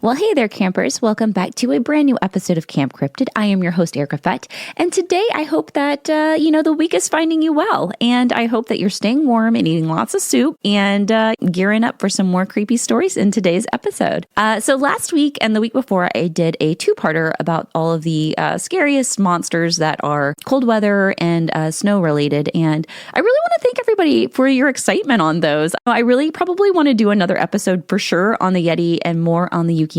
Well, hey there, campers. Welcome back to a brand new episode of Camp Cryptid. I am your host, Erica Fett. And today I hope that, the week is finding you well. And I hope that you're staying warm and eating lots of soup and gearing up for some more creepy stories in today's episode. So last week and the week before, I did a two-parter about all of the scariest monsters that are cold weather and snow related. And I really want to thank everybody for your excitement on those. I really probably want to do another episode for sure on the Yeti and more on the Yukiona.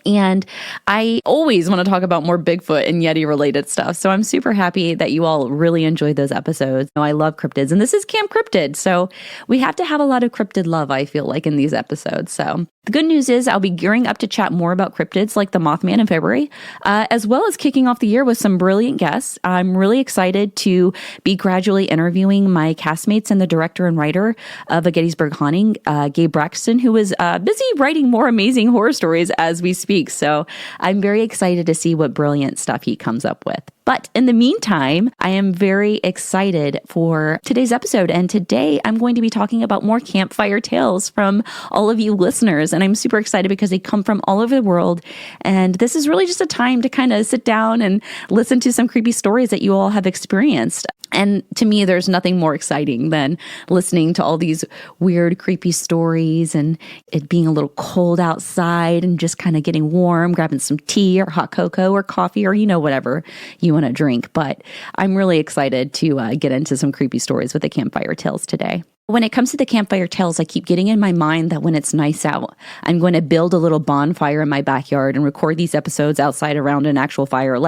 And I always want to talk about more Bigfoot and Yeti related stuff. So I'm super happy that you all really enjoyed those episodes. I love cryptids, and this is Camp Cryptid. So we have to have a lot of cryptid love, I feel like, in these episodes. So the good news is I'll be gearing up to chat more about cryptids like the Mothman in February, as well as kicking off the year with some brilliant guests. I'm really excited to be gradually interviewing my castmates and the director and writer of A Gettysburg Haunting, Gabe Braxton, who is busy writing more amazing horror stories as we speak. So I'm very excited to see what brilliant stuff he comes up with. But in the meantime, I am very excited for today's episode. And today I'm going to be talking about more campfire tales from all of you listeners. And I'm super excited because they come from all over the world. And this is really just a time to kind of sit down and listen to some creepy stories that you all have experienced. And to me, there's nothing more exciting than listening to all these weird, creepy stories and it being a little cold outside and just kind of getting warm, grabbing some tea or hot cocoa or coffee or, whatever you want to drink. But I'm really excited to get into some creepy stories with the Campfire Tales today. When it comes to the Campfire Tales, I keep getting in my mind that when it's nice out, I'm going to build a little bonfire in my backyard and record these episodes outside around an actual fire.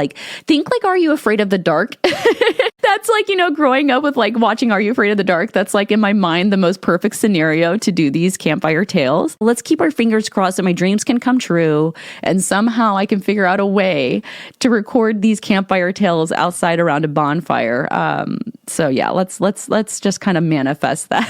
Think Are You Afraid of the Dark? That's growing up with watching Are You Afraid of the Dark? That's in my mind, the most perfect scenario to do these Campfire Tales. Let's keep our fingers crossed that my dreams can come true and somehow I can figure out a way to record these Campfire Tales outside around a bonfire. So yeah, let's just kind of manifest that.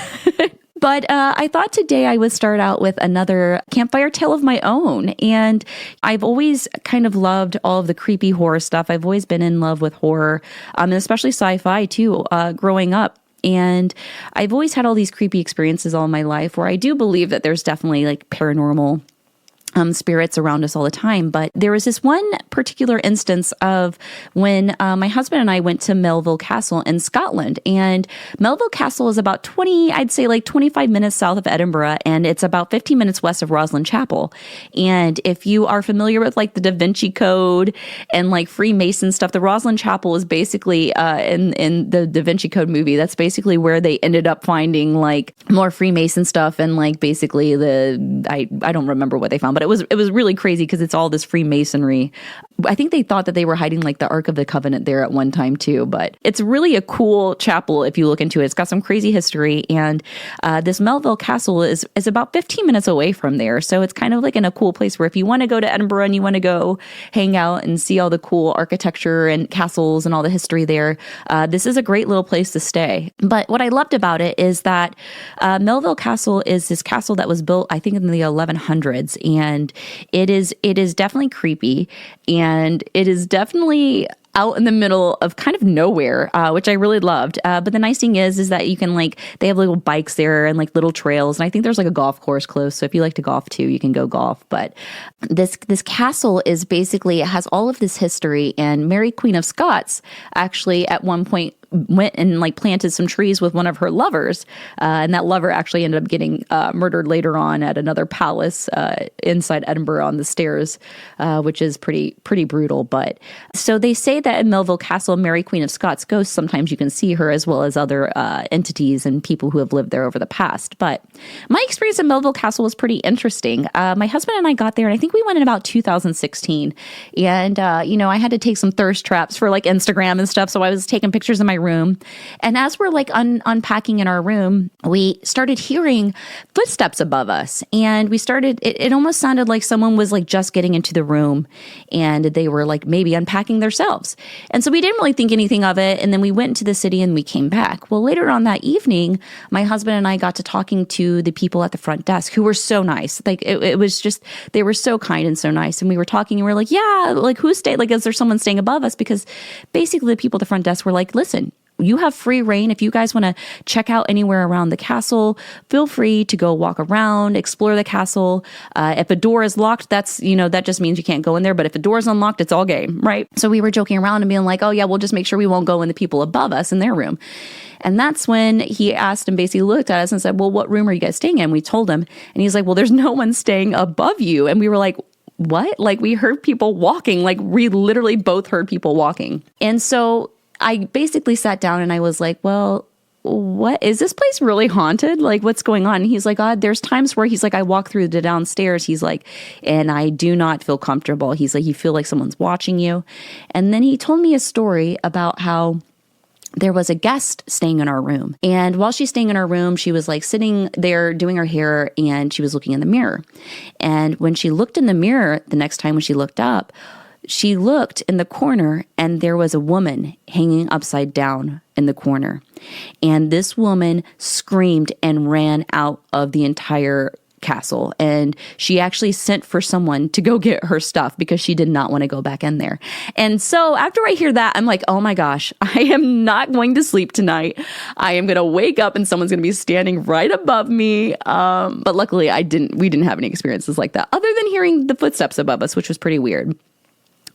But I thought today I would start out with another campfire tale of my own. And I've always kind of loved all of the creepy horror stuff. I've always been in love with horror, and especially sci-fi too, growing up. And I've always had all these creepy experiences all my life where I do believe that there's definitely paranormal spirits around us all the time. But there was this one particular instance of when my husband and I went to Melville Castle in Scotland. And Melville Castle is about 25 minutes south of Edinburgh, and it's about 15 minutes west of Roslyn Chapel. And if you are familiar with the Da Vinci Code and Freemason stuff, the Roslyn Chapel is basically in the Da Vinci Code movie, that's basically where they ended up finding more Freemason stuff and basically I don't remember what they found, but it was really crazy because it's all this Freemasonry. I think they thought that they were hiding the Ark of the Covenant there at one time too, but it's really a cool chapel if you look into it. It's got some crazy history, and this Melville Castle is about 15 minutes away from there. So it's kind of in a cool place where if you want to go to Edinburgh and you want to go hang out and see all the cool architecture and castles and all the history there, this is a great little place to stay. But what I loved about it is that Melville Castle is this castle that was built, I think, in the 1100s, and it is definitely creepy, and it is definitely out in the middle of kind of nowhere, which I really loved. But the nice thing is that you can they have little bikes there and little trails. And I think there's a golf course close. So if you like to golf too, you can go golf. But this castle is basically, it has all of this history. And Mary Queen of Scots actually at one point went and planted some trees with one of her lovers. And that lover actually ended up getting murdered later on at another palace inside Edinburgh on the stairs, which is pretty brutal. But so they say that in Melville Castle, Mary Queen of Scots ghosts, sometimes you can see her as well as other entities and people who have lived there over the past. But my experience at Melville Castle was pretty interesting. My husband and I got there, and I think we went in about 2016. And, I had to take some thirst traps for Instagram and stuff. So I was taking pictures in my room. And as we're unpacking in our room, we started hearing footsteps above us. And we started, it almost sounded like someone was just getting into the room and they were maybe unpacking themselves. And so we didn't really think anything of it. And then we went into the city and we came back. Well, later on that evening, my husband and I got to talking to the people at the front desk who were so nice. It was just, they were so kind and so nice. And we were talking and we were yeah, who's staying? Is there someone staying above us? Because basically the people at the front desk were listen, you have free reign. If you guys want to check out anywhere around the castle, feel free to go walk around, explore the castle. If a door is locked, that's, that just means you can't go in there. But if a door is unlocked, it's all game, right? So we were joking around and being like, oh yeah, we'll just make sure we won't go in the people above us in their room. And that's when he asked and basically looked at us and said, well, what room are you guys staying in? We told him, and he's like, well, there's no one staying above you. And we were like, what? Like, we heard people walking, like we literally both heard people walking. And so I basically sat down and I was like, well, what is this place really haunted? Like, what's going on? And he's like, there's times where he's like, I walk through the downstairs. He's like, and I do not feel comfortable. He's like, you feel like someone's watching you. And then he told me a story about how there was a guest staying in our room. And while she's staying in our room, she was like sitting there doing her hair and she was looking in the mirror. And when she looked in the mirror, the next time when she looked up, she looked in the corner and there was a woman hanging upside down in the corner. And this woman screamed and ran out of the entire castle, and she actually sent for someone to go get her stuff because she did not want to go back in there. And so after I hear that, I'm like, oh my gosh, I am not going to sleep tonight. I am going to wake up and someone's going to be standing right above me. But luckily we didn't have any experiences like that other than hearing the footsteps above us, which was pretty weird.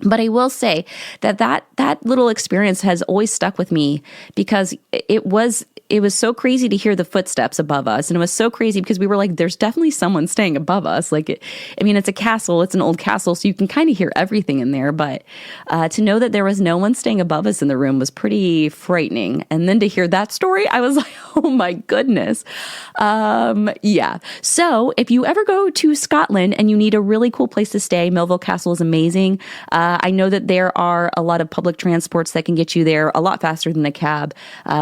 But I will say that little experience has always stuck with me because it was so crazy to hear the footsteps above us. And it was so crazy because we were like, there's definitely someone staying above us. Like, it's a castle. It's an old castle, so you can kind of hear everything in there. But to know that there was no one staying above us in the room was pretty frightening. And then to hear that story, I was like, oh my goodness. Yeah. So if you ever go to Scotland and you need a really cool place to stay, Melville Castle is amazing. I know that there are a lot of public transports that can get you there a lot faster than a cab,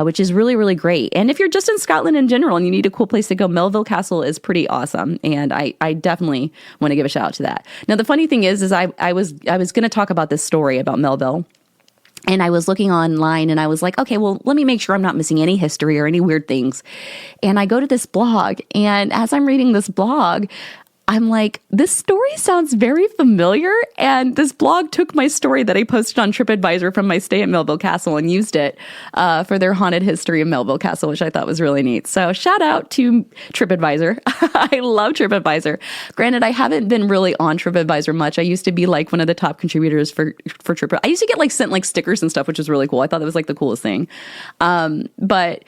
which is really, really great. And if you're just in Scotland in general and you need a cool place to go, Melville Castle is pretty awesome. And I definitely want to give a shout out to that. Now, the funny thing is I was going to talk about this story about Melville. And I was looking online and I was like, okay, well, let me make sure I'm not missing any history or any weird things. And I go to this blog, and as I'm reading this blog, I'm like, this story sounds very familiar. And this blog took my story that I posted on TripAdvisor from my stay at Melville Castle and used it for their haunted history of Melville Castle, which I thought was really neat. So shout out to TripAdvisor. I love TripAdvisor. Granted, I haven't been really on TripAdvisor much. I used to be like one of the top contributors for TripAdvisor. I used to get sent stickers and stuff, which was really cool. I thought that was the coolest thing. But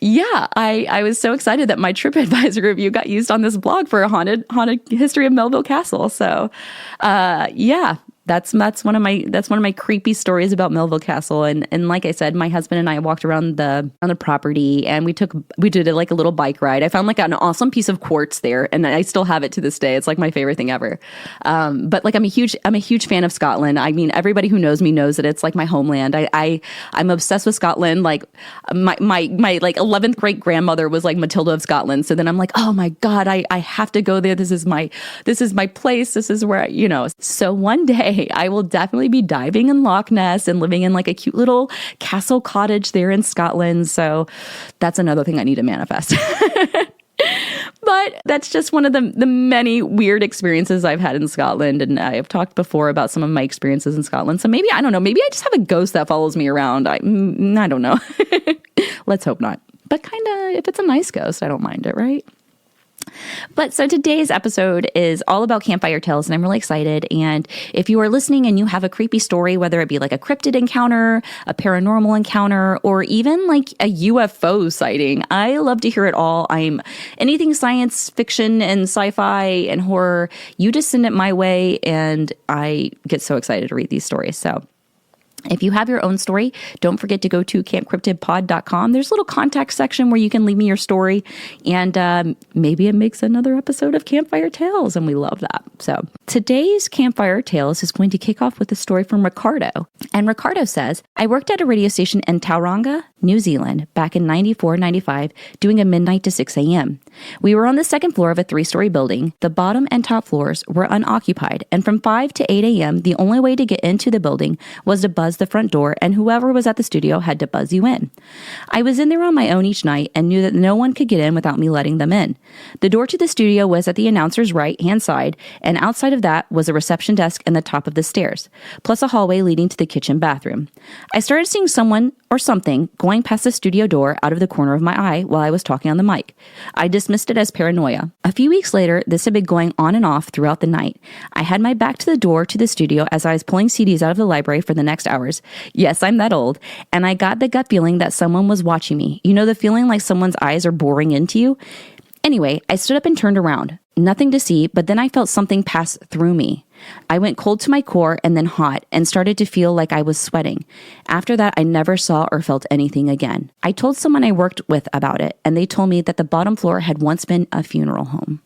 yeah, I was so excited that my TripAdvisor review got used on this blog for a haunted history of Melville Castle. So, yeah. That's one of my creepy stories about Melville Castle. And like I said, my husband and I walked around on the property, and we did like a little bike ride. I found like an awesome piece of quartz there, and I still have it to this day. It's like my favorite thing ever. But like I'm a huge fan of Scotland. I mean, everybody who knows me knows that it's like my homeland. I'm obsessed with Scotland. Like my like 11th great grandmother was like Matilda of Scotland. So then I'm like, oh my God, I have to go there. This is my place. This is where So one day I will definitely be diving in Loch Ness and living in like a cute little castle cottage there in Scotland. So that's another thing I need to manifest. But that's just one of the many weird experiences I've had in Scotland. And I have talked before about some of my experiences in Scotland. So maybe, I don't know, maybe I just have a ghost that follows me around. I don't know. Let's hope not. But kind of, if it's a nice ghost, I don't mind it, right? But so today's episode is all about Campfire Tales, and I'm really excited. And if you are listening and you have a creepy story, whether it be like a cryptid encounter, a paranormal encounter, or even like a UFO sighting, I love to hear it all. I'm anything science fiction and sci-fi and horror. You just send it my way, and I get so excited to read these stories. So if you have your own story, don't forget to go to campcryptidpod.com. There's a little contact section where you can leave me your story, and maybe it makes another episode of Campfire Tales, and we love that. So today's Campfire Tales is going to kick off with a story from Ricardo. And Ricardo says, I worked at a radio station in Tauranga, New Zealand, back in 94-95, doing a midnight to 6 a.m. We were on the second floor of a 3-story building. The bottom and top floors were unoccupied, and from 5 to 8 a.m., the only way to get into the building was to buzz the front door, and whoever was at the studio had to buzz you in. I was in there on my own each night and knew that no one could get in without me letting them in. The door to the studio was at the announcer's right-hand side, and outside of that was a reception desk and the top of the stairs, plus a hallway leading to the kitchen bathroom. I started seeing someone or something going past the studio door out of the corner of my eye while I was talking on the mic. I dismissed it as paranoia. A few weeks later, this had been going on and off throughout the night. I had my back to the door to the studio as I was pulling CDs out of the library for the next hours. Yes, I'm that old. And I got the gut feeling that someone was watching me. You know the feeling like someone's eyes are boring into you? Anyway, I stood up and turned around. Nothing to see, but then I felt something pass through me. I went cold to my core and then hot and started to feel like I was sweating. After that, I never saw or felt anything again. I told someone I worked with about it, and they told me that the bottom floor had once been a funeral home.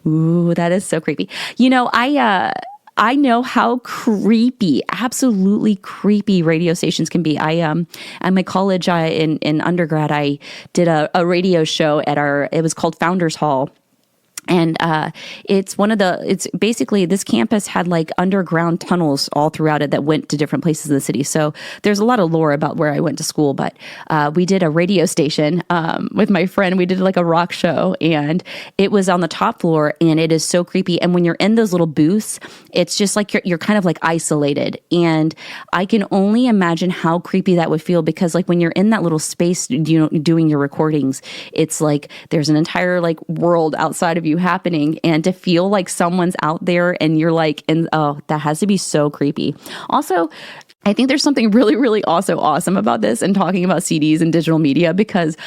Ooh, that is so creepy. You know, I know how creepy, absolutely creepy radio stations can be. At my college, in undergrad, I did a radio show it was called Founders Hall. And it's basically this campus had like underground tunnels all throughout it that went to different places in the city. So there's a lot of lore about where I went to school, but we did a radio station with my friend. We did like a rock show, and it was on the top floor, and it is so creepy. And when you're in those little booths, it's just like you're kind of like isolated. And I can only imagine how creepy that would feel, because like when you're in that little space, you know, doing your recordings, it's like there's an entire like world outside of you happening, and to feel like someone's out there and you're like, and oh, that has to be so creepy. Also, I think there's something really, really also awesome about this and talking about CDs and digital media, because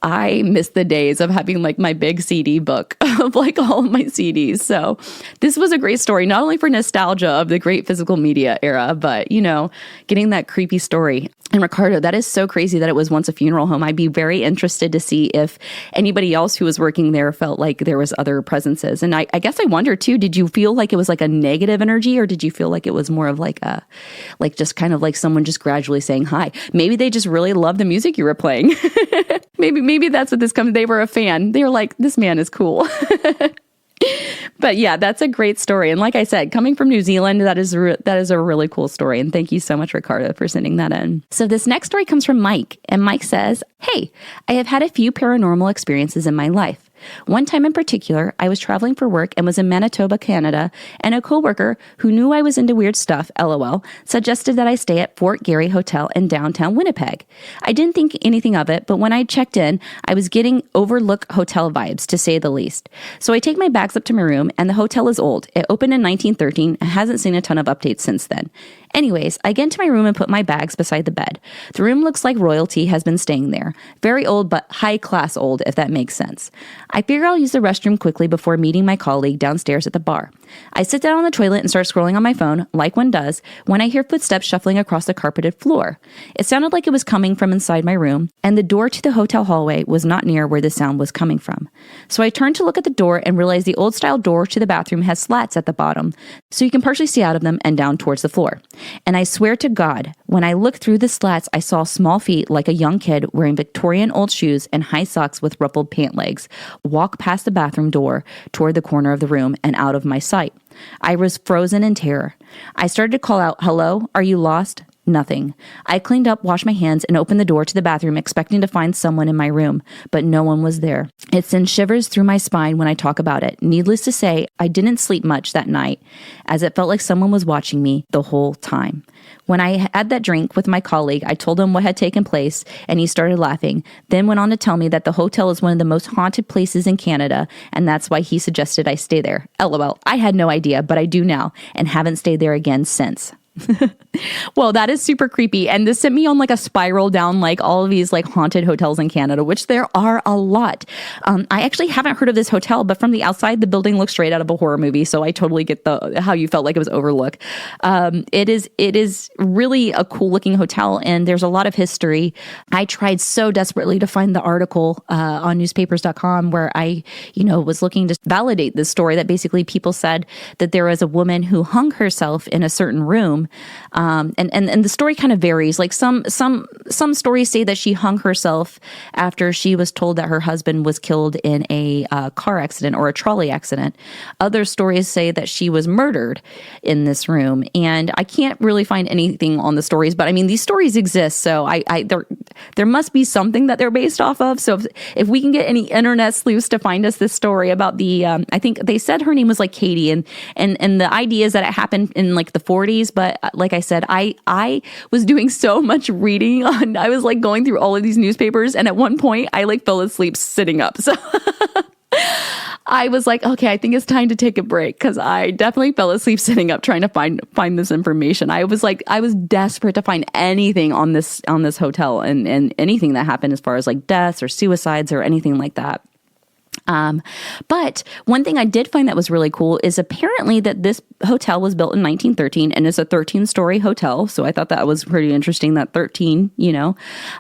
I miss the days of having like my big CD book of like all of my CDs. So this was a great story, not only for nostalgia of the great physical media era, but, you know, getting that creepy story. And Ricardo, that is so crazy that it was once a funeral home. I'd be very interested to see if anybody else who was working there felt like there was other presences. And I guess I wonder too, did you feel like it was like a negative energy, or did you feel like it was more of like just kind of like someone just gradually saying hi? Maybe they just really loved the music you were playing. Maybe that's what this comes. They were a fan. They were like, this man is cool. But yeah, that's a great story. And like I said, coming from New Zealand, that is a really cool story. And thank you so much, Ricardo, for sending that in. So this next story comes from Mike. And Mike says, hey, I have had a few paranormal experiences in my life. One time in particular, I was traveling for work and was in Manitoba, Canada, and a coworker who knew I was into weird stuff, LOL, suggested that I stay at Fort Garry Hotel in downtown Winnipeg. I didn't think anything of it, but when I checked in, I was getting overlook hotel vibes, to say the least. So I take my bags up to my room, and the hotel is old. It opened in 1913 and hasn't seen a ton of updates since then. Anyways, I get into my room and put my bags beside the bed. The room looks like royalty has been staying there. Very old, but high-class old, if that makes sense. I figure I'll use the restroom quickly before meeting my colleague downstairs at the bar. I sit down on the toilet and start scrolling on my phone, like one does, when I hear footsteps shuffling across the carpeted floor. It sounded like it was coming from inside my room, and the door to the hotel hallway was not near where the sound was coming from. So I turned to look at the door and realized the old-style door to the bathroom has slats at the bottom, so you can partially see out of them and down towards the floor. And I swear to God, when I looked through the slats, I saw small feet like a young kid wearing Victorian old shoes and high socks with ruffled pant legs walk past the bathroom door toward the corner of the room and out of my sight. I was frozen in terror. I started to call out, "Hello? Are you lost?" Nothing. I cleaned up, washed my hands, and opened the door to the bathroom, expecting to find someone in my room, but no one was there. It sends shivers through my spine when I talk about it. Needless to say, I didn't sleep much that night, as it felt like someone was watching me the whole time. When I had that drink with my colleague, I told him what had taken place, and he started laughing, then went on to tell me that the hotel is one of the most haunted places in Canada, and that's why he suggested I stay there. LOL. I had no idea, but I do now, and haven't stayed there again since. Well, that is super creepy. And this sent me on like a spiral down like all of these like haunted hotels in Canada, which there are a lot. I actually haven't heard of this hotel, but from the outside, the building looks straight out of a horror movie. So I totally get how you felt like it was overlooked. It is really a cool looking hotel, and there's a lot of history. I tried so desperately to find the article on newspapers.com where I, was looking to validate this story, that basically people said that there was a woman who hung herself in a certain room. And the story kind of varies. Like some stories say that she hung herself after she was told that her husband was killed in a car accident or a trolley accident. Other stories say that she was murdered in this room. And I can't really find anything on the stories, but I mean, these stories exist. So there must be something that they're based off of. So if we can get any internet sleuths to find us this story about I think they said her name was like Katie, and the idea is that it happened in like the 40s, but like I said, I was doing so much reading I was like going through all of these newspapers, and at one point I like fell asleep sitting up. So I was like, okay, I think it's time to take a break, because I definitely fell asleep sitting up trying to find this information. I was desperate to find anything on this hotel and anything that happened as far as like deaths or suicides or anything like that. But one thing I did find that was really cool is apparently that this hotel was built in 1913 and it's a 13-story hotel. So I thought that was pretty interesting, that 13,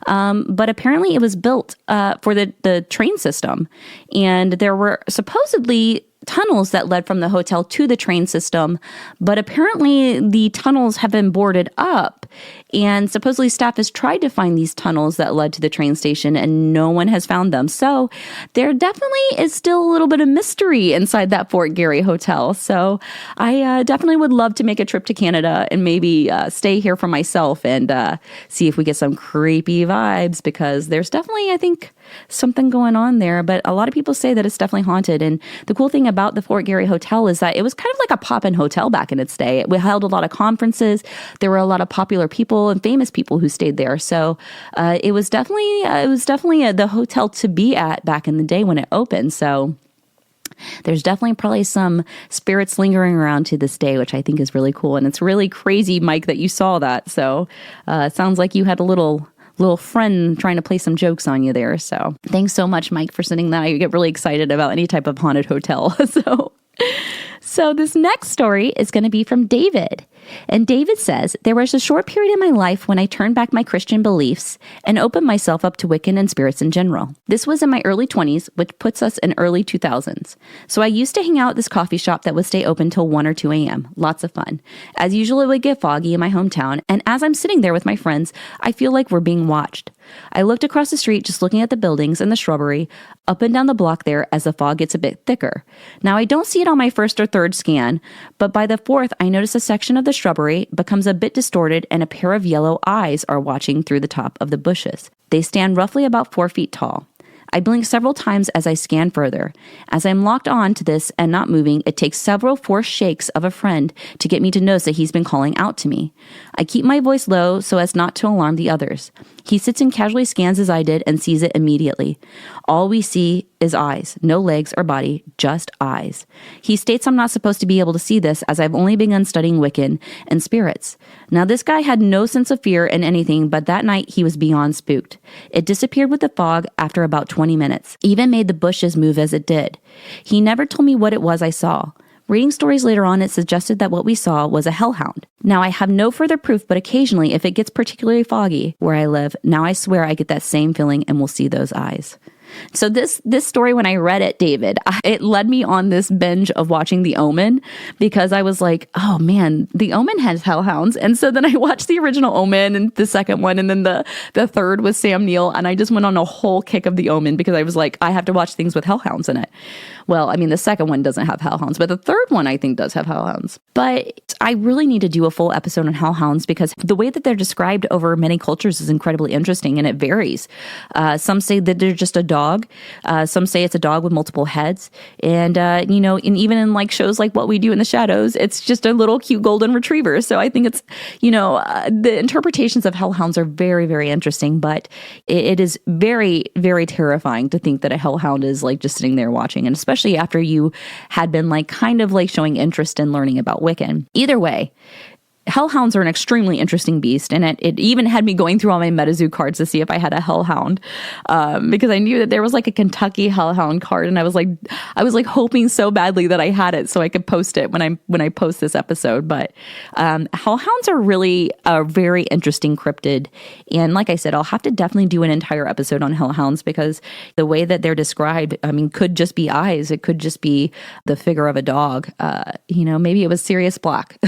but apparently it was built for the train system. And there were supposedly tunnels that led from the hotel to the train system, but apparently the tunnels have been boarded up, and supposedly staff has tried to find these tunnels that led to the train station and no one has found them. So there definitely is still a little bit of mystery inside that Fort Garry Hotel. So I definitely would love to make a trip to Canada and maybe stay here for myself and see if we get some creepy vibes, because there's definitely, I think, something going on there. But a lot of people say that it's definitely haunted. And the cool thing about the Fort Garry Hotel is that it was kind of like a pop-in hotel back in its day. We held a lot of conferences. There were a lot of popular people and famous people who stayed there. So it was definitely the hotel to be at back in the day when it opened. So there's definitely probably some spirits lingering around to this day, which I think is really cool. And it's really crazy, Mike, that you saw that. So it sounds like you had a little friend trying to play some jokes on you there. So thanks so much, Mike, for sending that. I get really excited about any type of haunted hotel. So this next story is going to be from David. And David says, there was a short period in my life when I turned back my Christian beliefs and opened myself up to Wiccan and spirits in general. This was in my early 20s, which puts us in early 2000s. So I used to hang out at this coffee shop that would stay open till 1 or 2 a.m. Lots of fun. As usual, it would get foggy in my hometown, and as I'm sitting there with my friends, I feel like we're being watched. I looked across the street, just looking at the buildings and the shrubbery up and down the block there as the fog gets a bit thicker. Now, I don't see it on my first or third scan, but by the fourth, I notice a section of the shrubbery becomes a bit distorted and a pair of yellow eyes are watching through the top of the bushes. They stand roughly about 4 feet tall. I blink several times as I scan further. As I'm locked on to this and not moving, it takes several forced shakes of a friend to get me to notice that he's been calling out to me. I keep my voice low so as not to alarm the others. He sits and casually scans as I did and sees it immediately. All we see is eyes, no legs or body, just eyes. He states I'm not supposed to be able to see this as I've only begun studying Wiccan and spirits. Now, this guy had no sense of fear in anything, but that night he was beyond spooked. It disappeared with the fog after about 20 minutes, even made the bushes move as it did. He never told me what it was I saw. Reading stories later on, it suggested that what we saw was a hellhound. Now, I have no further proof, but occasionally, if it gets particularly foggy where I live, now I swear I get that same feeling and will see those eyes. So this story, when I read it, David, it led me on this binge of watching The Omen, because I was like, oh man, The Omen has hellhounds. And so then I watched the original Omen and the second one, and then the third was Sam Neill. And I just went on a whole kick of The Omen because I was like, I have to watch things with hellhounds in it. Well, I mean, the second one doesn't have hellhounds, but the third one I think does have hellhounds. But I really need to do a full episode on hellhounds, because the way that they're described over many cultures is incredibly interesting, and it varies. Some say that they're just a dog. Some say it's a dog with multiple heads. And, and even in like shows like What We Do in the Shadows, it's just a little cute golden retriever. So I think it's, the interpretations of hellhounds are very, very interesting, but it is very, very terrifying to think that a hellhound is like just sitting there watching, and especially after you had been like kind of like showing interest in learning about Wiccan. Either way, hellhounds are an extremely interesting beast, and it even had me going through all my MetaZoo cards to see if I had a hellhound, because I knew that there was like a Kentucky hellhound card, and I was like hoping so badly that I had it so I could post it when I post this episode. But hellhounds are really a very interesting cryptid, and like I said, I'll have to definitely do an entire episode on hellhounds, because the way that they're described, I mean, could just be eyes, it could just be the figure of a dog, maybe it was Sirius Black.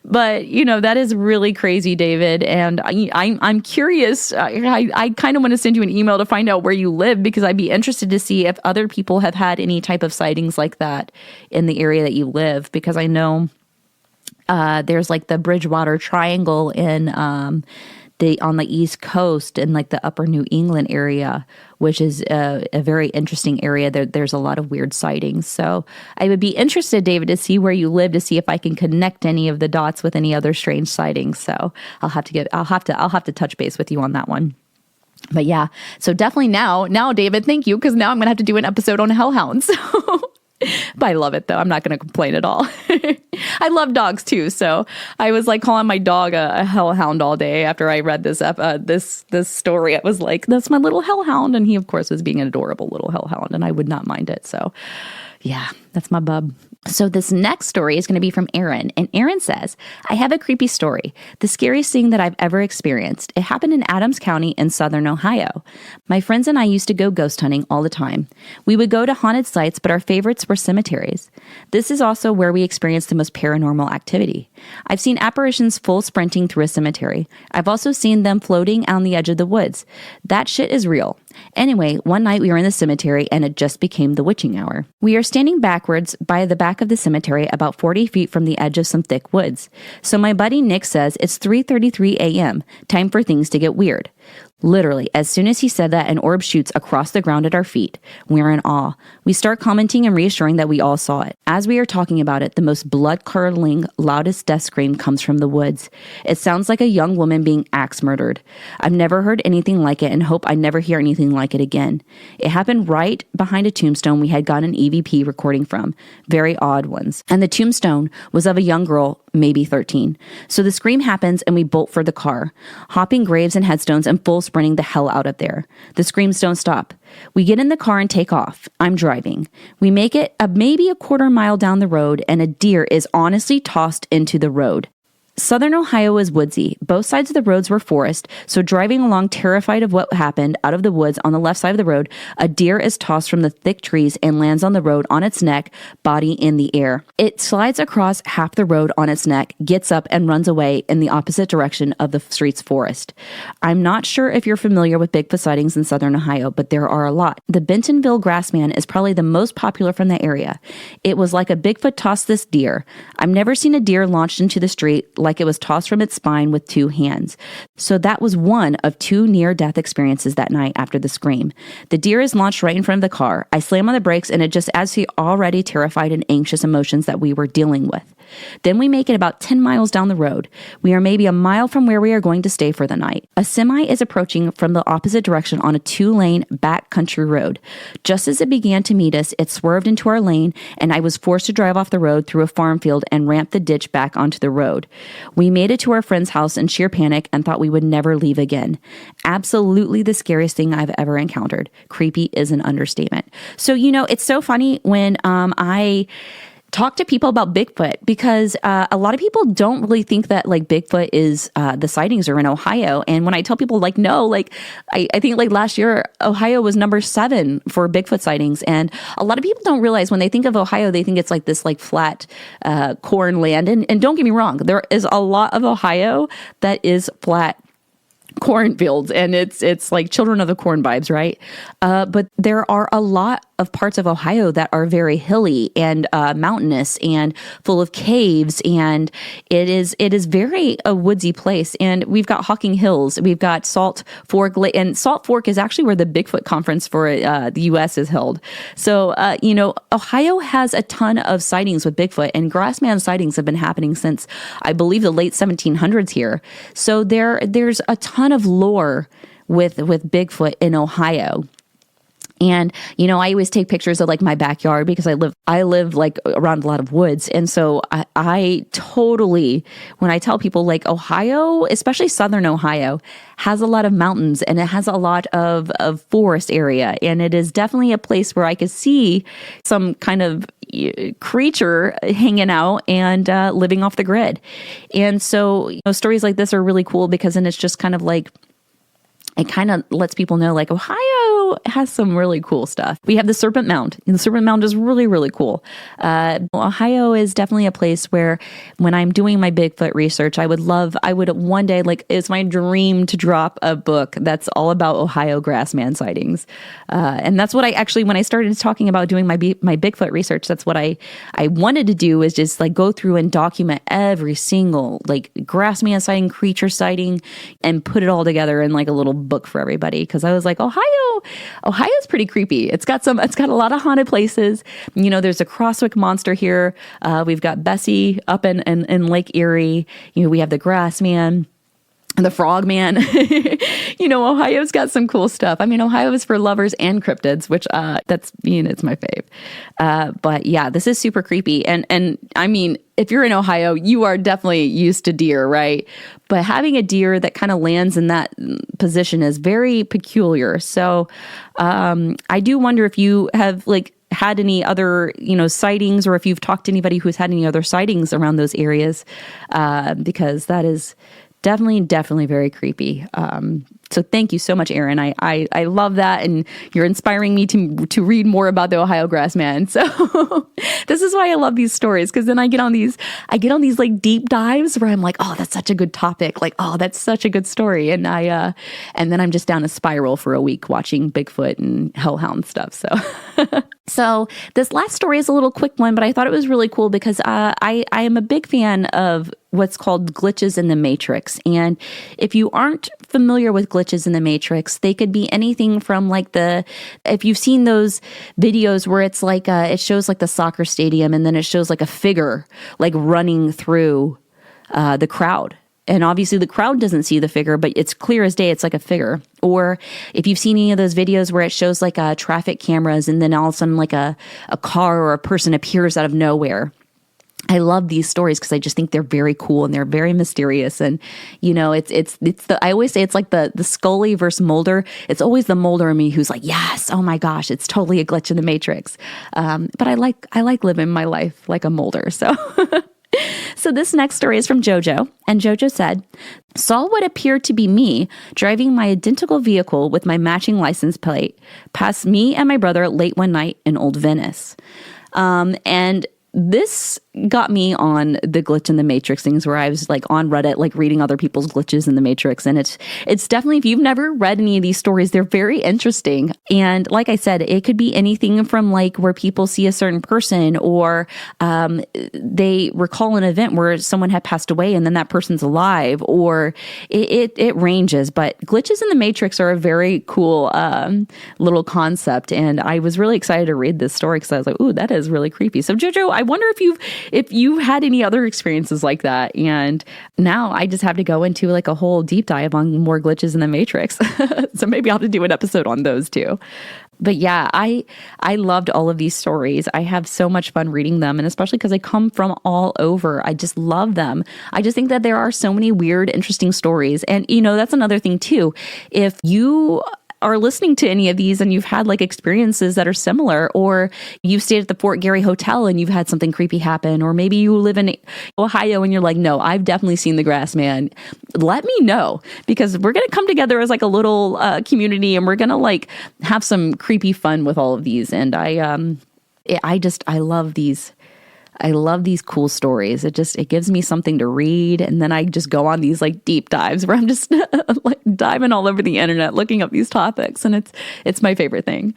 But, that is really crazy, David. And I'm curious. I kind of want to send you an email to find out where you live, because I'd be interested to see if other people have had any type of sightings like that in the area that you live. Because I know there's like the Bridgewater Triangle in on the East Coast and like the upper New England area, which is a very interesting area. There's a lot of weird sightings. So I would be interested, David, to see where you live, to see if I can connect any of the dots with any other strange sightings. So I'll have to touch base with you on that one. But yeah, so definitely now, David, thank you, because now I'm going to have to do an episode on hellhounds. But I love it, though. I'm not going to complain at all. I love dogs, too. So I was like calling my dog a hellhound all day after I read this story. I was like, that's my little hellhound. And he, of course, was being an adorable little hellhound, and I would not mind it. So yeah, that's my bub. So this next story is going to be from Erin. And Erin says, I have a creepy story. The scariest thing that I've ever experienced. It happened in Adams County in southern Ohio. My friends and I used to go ghost hunting all the time. We would go to haunted sites, but our favorites were cemeteries. This is also where we experienced the most paranormal activity. I've seen apparitions full sprinting through a cemetery. I've also seen them floating on the edge of the woods. That shit is real. Anyway, one night we were in the cemetery and it just became the witching hour. We are standing backwards by the back of the cemetery about 40 feet from the edge of some thick woods. So my buddy Nick says it's 3:33 a.m., time for things to get weird. Literally, as soon as he said that, an orb shoots across the ground at our feet. We're in awe. We start commenting and reassuring that we all saw it. As we are talking about it, the most blood-curdling, loudest death scream comes from the woods. It sounds like a young woman being axe murdered. I've never heard anything like it and hope I never hear anything like it again. It happened right behind a tombstone we had gotten an EVP recording from. Very odd ones. And the tombstone was of a young girl, maybe 13. So the scream happens and we bolt for the car, hopping graves and headstones and full sprinting the hell out of there. The screams don't stop. We get in the car and take off. I'm driving. We make it maybe a quarter mile down the road and a deer is honestly tossed into the road. Southern Ohio is woodsy. Both sides of the roads were forest, so driving along terrified of what happened, out of the woods on the left side of the road, a deer is tossed from the thick trees and lands on the road on its neck, body in the air. It slides across half the road on its neck, gets up and runs away in the opposite direction of the street's forest. I'm not sure if you're familiar with Bigfoot sightings in Southern Ohio, but there are a lot. The Bentonville Grassman is probably the most popular from the area. It was like a Bigfoot tossed this deer. I've never seen a deer launched into the street like it was tossed from its spine with two hands. So that was one of two near-death experiences that night after the scream. The deer is launched right in front of the car. I slam on the brakes and it just adds to the already terrified and anxious emotions that we were dealing with. Then we make it about 10 miles down the road. We are maybe a mile from where we are going to stay for the night. A semi is approaching from the opposite direction on a 2-lane backcountry road. Just as it began to meet us, it swerved into our lane and I was forced to drive off the road through a farm field and ramp the ditch back onto the road. We made it to our friend's house in sheer panic and thought we would never leave again. Absolutely the scariest thing I've ever encountered. Creepy is an understatement. So, it's so funny when I talk to people about Bigfoot because a lot of people don't really think that like Bigfoot is the sightings are in Ohio. And when I tell people like, no, like I think like last year, Ohio was number 7 for Bigfoot sightings. And a lot of people don't realize when they think of Ohio, they think it's like this like flat corn land. And don't get me wrong, there is a lot of Ohio that is flat cornfields and it's like children of the corn vibes, right? But there are a lot of parts of Ohio that are very hilly and mountainous and full of caves, and it is very a woodsy place. And we've got Hocking Hills, we've got Salt Fork, and Salt Fork is actually where the Bigfoot conference for the U.S. is held. So Ohio has a ton of sightings with Bigfoot, and Grassman sightings have been happening since I believe the late 1700s here. So there's a ton of lore with Bigfoot in Ohio. And, I always take pictures of like my backyard because I live like around a lot of woods. And so I totally, when I tell people like Ohio, especially Southern Ohio, has a lot of mountains and it has a lot of forest area. And it is definitely a place where I could see some kind of creature hanging out and living off the grid. And so, stories like this are really cool because then it's just kind of like, it kind of lets people know like Ohio Ohio has some really cool stuff. We have the Serpent Mound, and the Serpent Mound is really, really cool. Ohio is definitely a place where when I'm doing my Bigfoot research, I would one day, like, it's my dream to drop a book that's all about Ohio grassman sightings. And that's what when I started talking about doing my Bigfoot research, that's what I wanted to do, is just like go through and document every single like grassman sighting, creature sighting, and put it all together in like a little book for everybody. Cause I was like, Ohio's pretty creepy. It's got a lot of haunted places. There's a Crosswick monster here. We've got Bessie up in Lake Erie. We have the Grassman, the Frogman. Ohio's got some cool stuff. I mean, Ohio is for lovers and cryptids, which it's my fave. But yeah, this is super creepy. And I mean, if you're in Ohio, you are definitely used to deer, right? But having a deer that kind of lands in that position is very peculiar. So I do wonder if you have like had any other, sightings, or if you've talked to anybody who's had any other sightings around those areas, because that is definitely very creepy. So thank you so much, Erin. I love that, and you're inspiring me to read more about the Ohio Grassman. So this is why I love these stories, because then I get on these like deep dives where I'm like, oh, that's such a good topic. Like, oh, that's such a good story, and and then I'm just down a spiral for a week watching Bigfoot and hellhound stuff. So. So this last story is a little quick one, but I thought it was really cool because I am a big fan of what's called glitches in the Matrix. And if you aren't familiar with glitches in the Matrix, they could be anything from like if you've seen those videos where it's like, it shows like the soccer stadium, and then it shows like a figure like running through the crowd. And obviously the crowd doesn't see the figure, but it's clear as day it's like a figure. Or if you've seen any of those videos where it shows like traffic cameras, and then all of a sudden like a car or a person appears out of nowhere. I love these stories because I just think they're very cool and they're very mysterious. And, I always say it's like the Scully versus Mulder. It's always the Mulder in me who's like, yes, oh my gosh, it's totally a glitch in the Matrix. But I like living my life like a Mulder. So, so this next story is from Jojo. And Jojo said, saw what appeared to be me driving my identical vehicle with my matching license plate past me and my brother late one night in Old Venice. And this got me on the glitch in the Matrix things, where I was like on Reddit, like reading other people's glitches in the Matrix. And it's definitely, if you've never read any of these stories, they're very interesting. And like I said, it could be anything from like where people see a certain person, or they recall an event where someone had passed away and then that person's alive, or it ranges. But glitches in the Matrix are a very cool little concept. And I was really excited to read this story because I was like, ooh, that is really creepy. So Jojo, I wonder if you've had any other experiences like that. And now I just have to go into like a whole deep dive on more glitches in the Matrix. So maybe I'll have to do an episode on those too. But yeah, I loved all of these stories. I have so much fun reading them, and especially because they come from all over. I just love them. I just think that there are so many weird, interesting stories. And, that's another thing too. If you are listening to any of these and you've had like experiences that are similar, or you've stayed at the Fort Garry Hotel and you've had something creepy happen, or maybe you live in Ohio and you're like, no, I've definitely seen the Grassman, let me know, because we're going to come together as like a little community, and we're going to like have some creepy fun with all of these. And I love these. I love these cool stories. It gives me something to read. And then I just go on these like deep dives where I'm just like diving all over the internet, looking up these topics. And it's my favorite thing.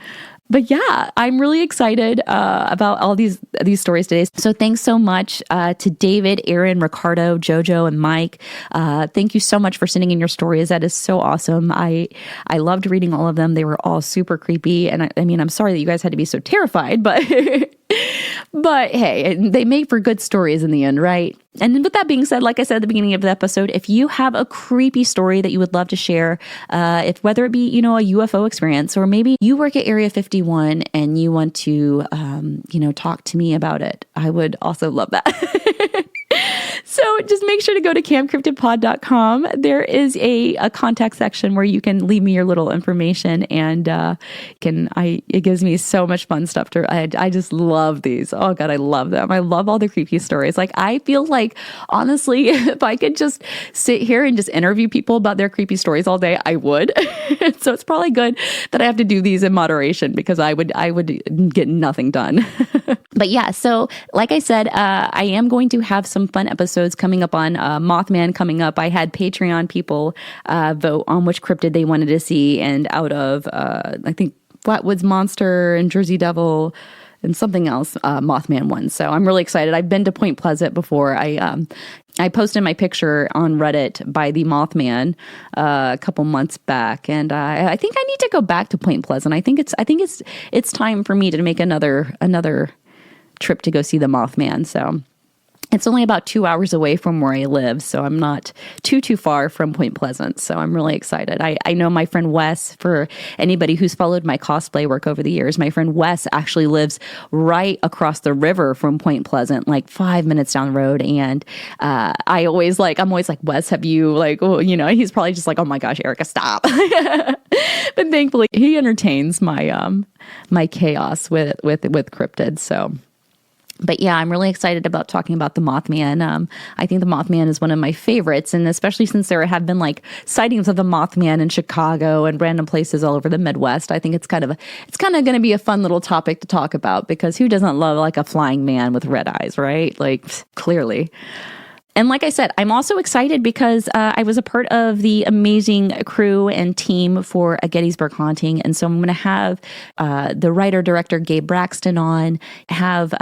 But yeah, I'm really excited about all these stories today. So thanks so much to David, Aaron, Ricardo, Jojo, and Mike. Thank you so much for sending in your stories. That is so awesome. I loved reading all of them. They were all super creepy. And I mean, I'm sorry that you guys had to be so terrified, but but hey, they make for good stories in the end, right? And with that being said, like I said at the beginning of the episode, if you have a creepy story that you would love to share, whether it be, a UFO experience, or maybe you work at Area 51 and you want to, talk to me about it, I would also love that. So just make sure to go to campcryptidpod.com. There is a contact section where you can leave me your little information, and it gives me so much fun stuff I just love these. Oh God, I love them. I love all the creepy stories. Like, I feel like, honestly, if I could just sit here and just interview people about their creepy stories all day, I would. So it's probably good that I have to do these in moderation, because I would get nothing done. But yeah, so like I said, I am going to have some fun episodes coming up on Mothman coming up. I had Patreon people vote on which cryptid they wanted to see, and out of I think Flatwoods Monster and Jersey Devil and something else, Mothman won. So I'm really excited. I've been to Point Pleasant before. I posted my picture on Reddit by the Mothman a couple months back, and I think I need to go back to Point Pleasant. I think it's time for me to make another trip to go see the Mothman. So it's only about 2 hours away from where I live, so I'm not too far from Point Pleasant. So I'm really excited. I know my friend Wes, for anybody who's followed my cosplay work over the years, my friend Wes actually lives right across the river from Point Pleasant, like 5 minutes down the road. And I'm always like, Wes, have you, like, oh, he's probably just like, oh my gosh, Erica, stop. But thankfully he entertains my my chaos with cryptids. So. But yeah, I'm really excited about talking about the Mothman. I think the Mothman is one of my favorites, and especially since there have been like sightings of the Mothman in Chicago and random places all over the Midwest. I think it's kind of going to be a fun little topic to talk about, because who doesn't love like a flying man with red eyes, right? Like, clearly. And like I said, I'm also excited because I was a part of the amazing crew and team for A Gettysburg Haunting. And so I'm going to have the writer-director Gabe Braxton on, have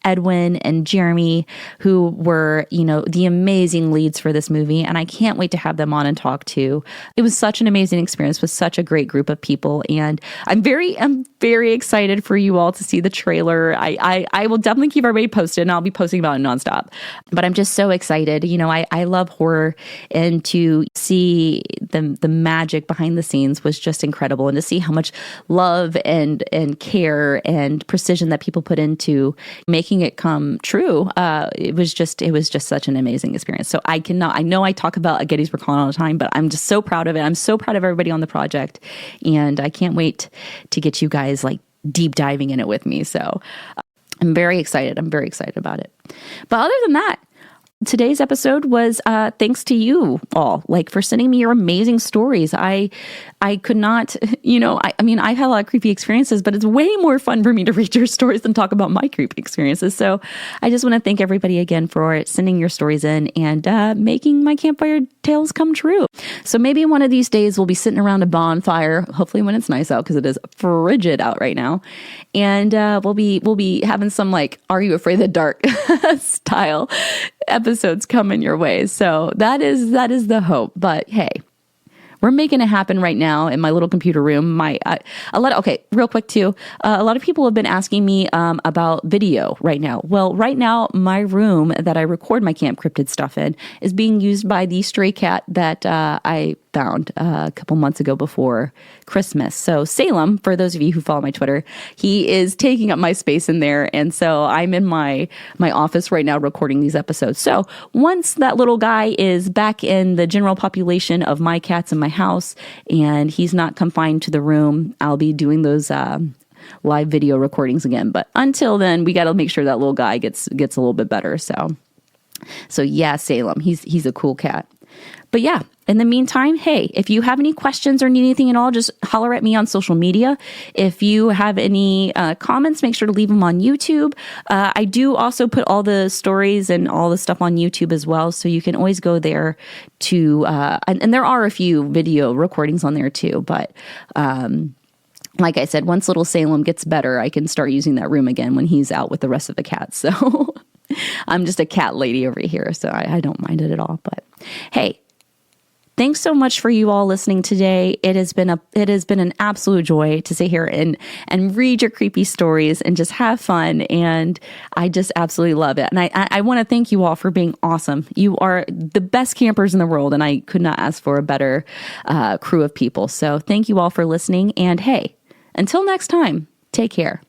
Edwin and Jeremy, who were, the amazing leads for this movie. And I can't wait to have them on and talk too. It was such an amazing experience with such a great group of people. And I'm very excited for you all to see the trailer. I will definitely keep everybody posted, and I'll be posting about it nonstop. But I'm just so excited. I love horror, and to see the magic behind the scenes was just incredible, and to see how much love and care and precision that people put into making it come true. It was just such an amazing experience. So I know I talk about A Gettysburg Haunting all the time, but I'm just so proud of it. I'm so proud of everybody on the project, and I can't wait to get you guys like deep diving in it with me. So I'm very excited. I'm very excited about it. But other than that, today's episode was thanks to you all, like, for sending me your amazing stories. I could not, I've had a lot of creepy experiences, but it's way more fun for me to read your stories than talk about my creepy experiences. So I just want to thank everybody again for sending your stories in and making my campfire tales come true. So maybe one of these days we'll be sitting around a bonfire, hopefully when it's nice out, because it is frigid out right now. And we'll be having some like Are You Afraid of the Dark style episodes coming your way. So that is the hope. But hey, we're making it happen right now in my little computer room. Real quick too. A lot of people have been asking me about video right now. Well, right now, my room that I record my Camp Cryptid stuff in is being used by the stray cat that I found a couple months ago before Christmas. So Salem, for those of you who follow my Twitter, he is taking up my space in there. And so I'm in my office right now recording these episodes. So once that little guy is back in the general population of my cats in my house and he's not confined to the room, I'll be doing those live video recordings again. But until then, we got to make sure that little guy gets a little bit better. So yeah, Salem, he's a cool cat. But yeah, in the meantime, hey, if you have any questions or need anything at all, just holler at me on social media. If you have any comments, make sure to leave them on YouTube. I do also put all the stories and all the stuff on YouTube as well, so you can always go there to, and there are a few video recordings on there too, but like I said, once little Salem gets better, I can start using that room again when he's out with the rest of the cats. So I'm just a cat lady over here, so I don't mind it at all. But hey, thanks so much for you all listening today. It has been an absolute joy to sit here and read your creepy stories and just have fun. And I just absolutely love it. And I want to thank you all for being awesome. You are the best campers in the world, and I could not ask for a better crew of people. So thank you all for listening. And hey, until next time, take care.